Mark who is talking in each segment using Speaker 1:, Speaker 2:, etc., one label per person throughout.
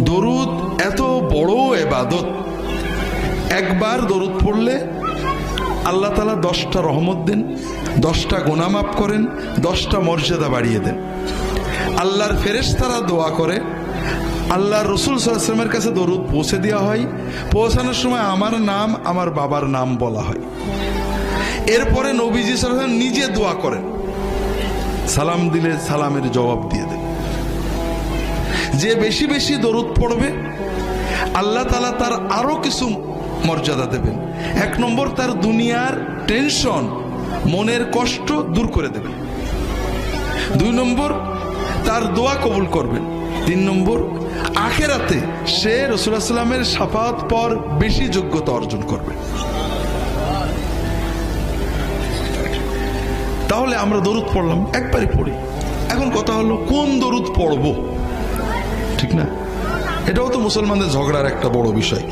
Speaker 1: দরুদ এত বড় ইবাদত, একবার দরুদ পড়লে আল্লাহ তাআলা 10টা রহমত দেন, 10টা গুনাহ মাফ করেন, 10টা মর্যাদা বাড়িয়ে দেন। আল্লাহর ফেরেশতারা দোয়া করে, আল্লাহর রাসূল সাল্লাল্লাহু আলাইহি ওয়াসাল্লামের কাছে দরুদ পৌঁছে দেওয়া হয়, পৌঁছানোর সময় আমার নাম আমার বাবার নাম বলা হয়। এরপরে নবীজি সাল্লাল্লাহু আলাইহি ওয়াসাল্লাম নিজে দোয়া করেন, সালাম দিলে সালামের জবাব দিয়ে দেন। যে বেশি বেশি দরুদ পড়বে আল্লাহ তাআলা তার আরো কিছু মর্যাদা দেবেন। 1 নম্বর, তার দুনিয়ার টেনশন, মনের কষ্ট দূর করে দেবেন। 2 নম্বর, তার দোয়া কবুল করবেন। 3 নম্বর, আখিরাতে সে রাসূলুল্লাহ সাল্লাল্লাহু আলাইহি ওয়াসাল্লামের শাফাআত পাওয়ার বেশি যোগ্যতা অর্জন করবে। তাহলে আমরা দরুদ পড়লাম, একবারই পড়ি। এখন কথা হলো কোন দরুদ পড়ব, ঠিক না? এটাও তো মুসলমানদের ঝগড়ার একটা বড় বিষয়।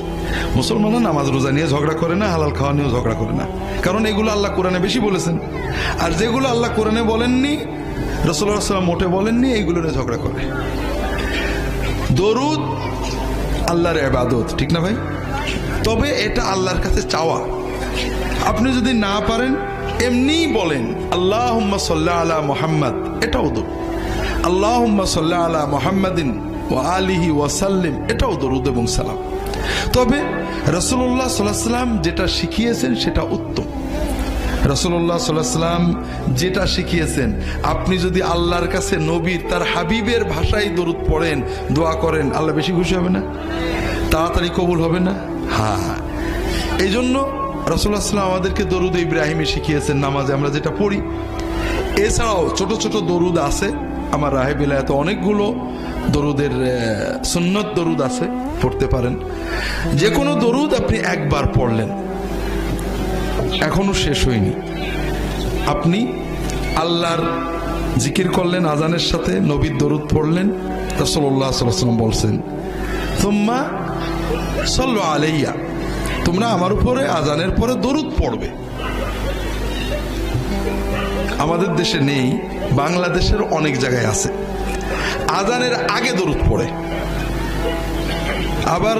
Speaker 1: মুসলমানরা নামাজ রোজা নিয়ে ঝগড়া করে না, হালাল খাওয়া নিয়েও ঝগড়া করে না, কারণ এগুলো আল্লাহ কোরআনে বেশি বলেছেন। আর যেগুলো আল্লাহ কোরআনে বলেননি, রাসূলুল্লাহ সাল্লাল্লাহু আলাইহি ওয়াসাল্লাম মোটে বলেননি, এইগুলো নিয়ে ঝগড়া করে। দরুদ আল্লাহর ইবাদত, ঠিক না ভাই? তবে এটা আল্লাহর কাছে চাওয়া। আপনি যদি না পারেন এমনি বলেন আল্লাহুম্মা সাল্লি আলা মুহাম্মদ, এটাও দরুদ। আল্লাহুম্মা সাল্লি আলা মুহাম্মাদিন ওয়া আলিহি ওয়া সাল্লিম, এটাও দরুদ এবং সালাম। তবে রাসূলুল্লাহ সাল্লাল্লাহু আলাইহি ওয়াসাল্লাম যেটা শিখিয়েছেন সেটা উত্তম। রাসূলুল্লাহ সাল্লাল্লাহু আলাইহি ওয়াসাল্লাম যেটা শিখিয়েছেন, আপনি যদি আল্লাহর কাছে নবীর, তার হাবিবের ভাষায় দরুদ পড়েন, দোয়া করেন, আল্লাহ বেশি খুশি হবে না? তাড়াতাড়ি কবুল হবে না? হ্যাঁ, এই জন্য রাসূলুল্লাহ সাল্লাল্লাহু আলাইহি ওয়াসাল্লাম আমাদেরকে দরুদ ইব্রাহিমী শিখিয়েছেন, নামাজে আমরা যেটা পড়ি। এছাড়াও ছোট ছোট দরুদ আছে, আমার রাহে বিলায়াতে অনেকগুলো দরুদের সুন্নত দরুদ আছে, পড়তে পারেন। যে কোনো দরুদ আপনি একবার পড়লেন, এখনো শেষ হয়নি, আপনি আল্লাহর জিকির করলেন আজানের সাথে, নবীর দরুদ পড়লেন। রাসূলুল্লাহ সাল্লাল্লাহু আলাইহি ওয়াসাল্লাম বলছেন, তুম্মা সাল্লু আলাইয়া, তোমরা আমার উপরে আজানের পরে দরুদ পড়বে। আমাদের দেশে নেই, বাংলাদেশের অনেক জায়গায় আছে। আজানের আগে দরুদ পড়ে, আবার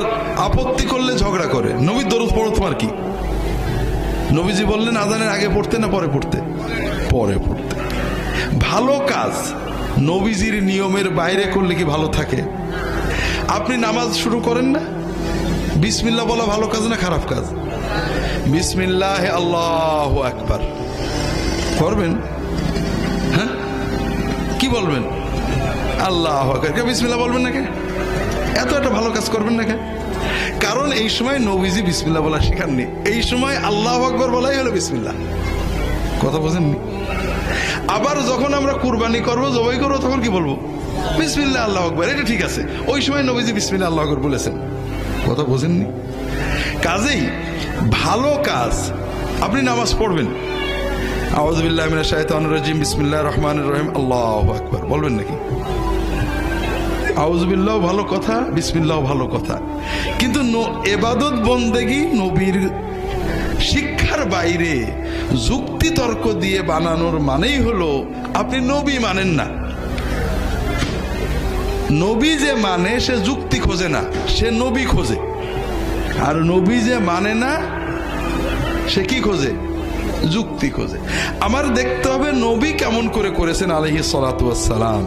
Speaker 1: আপত্তি করলে ঝগড়া করে, নবীর দরুদ পড়ো, তোমার কি? নবীজি বললেন আজানের আগে পড়তে না পরে পড়তে? পরে পড়তে। ভালো কাজ নবীজির নিয়মের বাইরে করলে কি ভালো থাকে? আপনি নামাজ শুরু করেন না, বিসমিল্লাহ বলা ভালো কাজ না খারাপ কাজ? বিসমিল্লাহ আল্লাহু আকবার করবেন, হ্যাঁ? কি বলবেন? আল্লাহু আকবার, বিসমিল্লাহ বলবেন না? কে এত একটা ভালো কাজ করবেন না? কে? কারণ এই সময় নবীজি বিসমিল্লাহ বলা শেখাননি, এই সময় আল্লাহু আকবার বলাই হলো বিসমিল্লাহ। কথা বোঝেননি? আবার যখন আমরা কুরবানি করবো, জবাই করবো, তখন কি বলবো? বিসমিল্লাহ আল্লাহু আকবার, এটা ঠিক আছে। ওই সময় নবীজি বিসমিল্লাহ আল্লাহু আকবার বলেছেন। কথা বোঝেননি? কাজেই ভালো কাজ, আপনি নামাজ পড়বেন, আউযু বিল্লাহি মিনাশ শাইতানির রাজিম, বিসমিল্লাহির রহমানির রহিম, আল্লাহু আকবার বলবেন নাকি? আউযু বিল্লাহ ভালো কথা, বিসমিল্লাহ ভালো কথা, কিন্তু ইবাদত বন্দেগী নবীর শিক্ষার বাইরে যুক্তি তর্ক দিয়ে বানানোর মানেই হলো আপনি নবী মানেন না। নবী যে মানে সে যুক্তি খোঁজে না, সে নবী খোঁজে। আর নবী যে মানে না সে কি খোঁজে? যুক্তি খোঁজে। আমার দেখতে হবে নবী কেমন করে করেছেন আলাইহিস সালাতু ওয়াস সালাম।